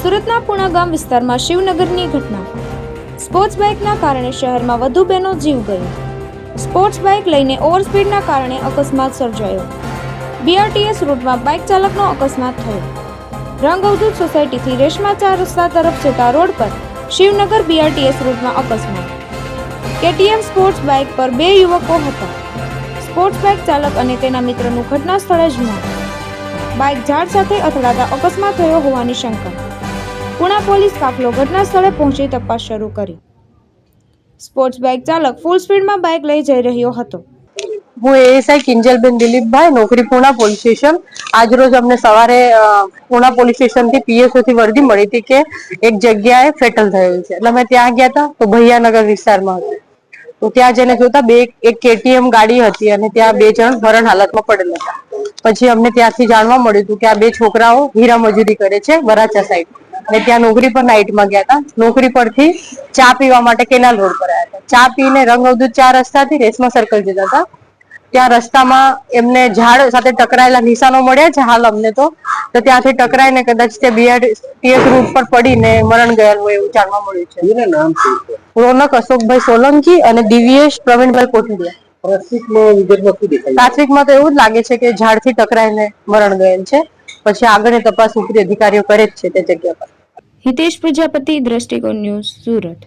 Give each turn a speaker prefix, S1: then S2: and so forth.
S1: સુરતના પુણા ગામ વિસ્તારમાં શિવનગરની ઘટના. સ્પોર્ટ્સ બાઇકના કારણે શહેરમાં વધુ બેનો જીવ ગયો. સ્પોર્ટ્સ બાઇક લઈને ઓવરસ્પીડના કારણે અકસ્માત સર્જાયો. બીઆરટીએસ રૂટમાં બાઇક ચાલકનો અકસ્માત થયો. રંગ અવધૂત સોસાયટીથી રેશમા 4 રસ્તા તરફ જતા રોડ પર શિવનગર બીઆરટીએસ રૂટમાં અકસ્માત. કેટીએમ સ્પોર્ટ્સ બાઇક પર 2 યુવકો હતા. સ્પોર્ટ્સ બાઇક ચાલક અને તેના મિત્રનું ઘટના સ્થળે જ મોત. બાઇક ઝાડ સાથે અથડાતા અકસ્માત થયો હોવાની શંકા. પુણા પોલીસ કાફલો ઘટના સ્થળે પહોંચી તપાસ શરૂ કરી. સ્પોર્ટ્સ બાઇક ચાલક ફૂલ સ્પીડમાં બાઇક લઈ જઈ રહ્યો હતો.
S2: હું એએસઆઈ કિંજલબેન દિલીપભાઈ, નોકરી પુણા પોલીસ સ્ટેશન. આજરોજ અમને સવારે પુણા પોલીસ સ્ટેશન થી પીએસઓ થી વર્દી મળી હતી કે એક જગ્યાએ ફેટલ થયેલું છે. એટલે અમે ત્યાં ગયા હતા તો ભૈયાનગર વિસ્તારમાં હતું. તો ત્યાં જઈને જોતા એક કેટીએમ ગાડી હતી અને ત્યાં 2 જણ મરણ હાલતમાં પડેલા હતા. પછી અમને ત્યાંથી જાણવા મળ્યું હતું કે આ 2 છોકરાઓ હીરા મજૂરી કરે છે વરાછા સાઈડ, અને ત્યાં નોકરી પર નાઇટમાં ગયા હતા. નોકરી પરથી ચા પીવા માટે કેનાલ રોડ પર આવ્યા હતા. ચા પીને રંગ અવધૂત 4 રસ્તાથી રેશમા સર્કલ જતા હતા. ત્યાં રસ્તામાં એમને ઝાડ સાથે ટકરાયેલા નિશાનો મળ્યા છે હાલ અમને તો ત્યાંથી ટકરાઈને કદાચ તે બીઆરટીએસ રૂટ પર પડીને મરણ ગયા હોય એવું જાણવા મળ્યું છે. એનું નામ શું છે? રોનક અશોકભાઈ સોલંકી અને દિવ્યેશ પ્રવીણભાઈ કોઠડિયા. પ્રાથમિકમાં તો એવું જ લાગે છે કે ઝાડથી ટકરાઈને મરણ ગયેલ છે. પછી આગળની તપાસ ઉપરી અધિકારીઓ કરે જ છે તે જગ્યા પર.
S1: હિતેશ પ્રજાપતિ, દ્રષ્ટિકોણ ન્યૂઝ, સુરત.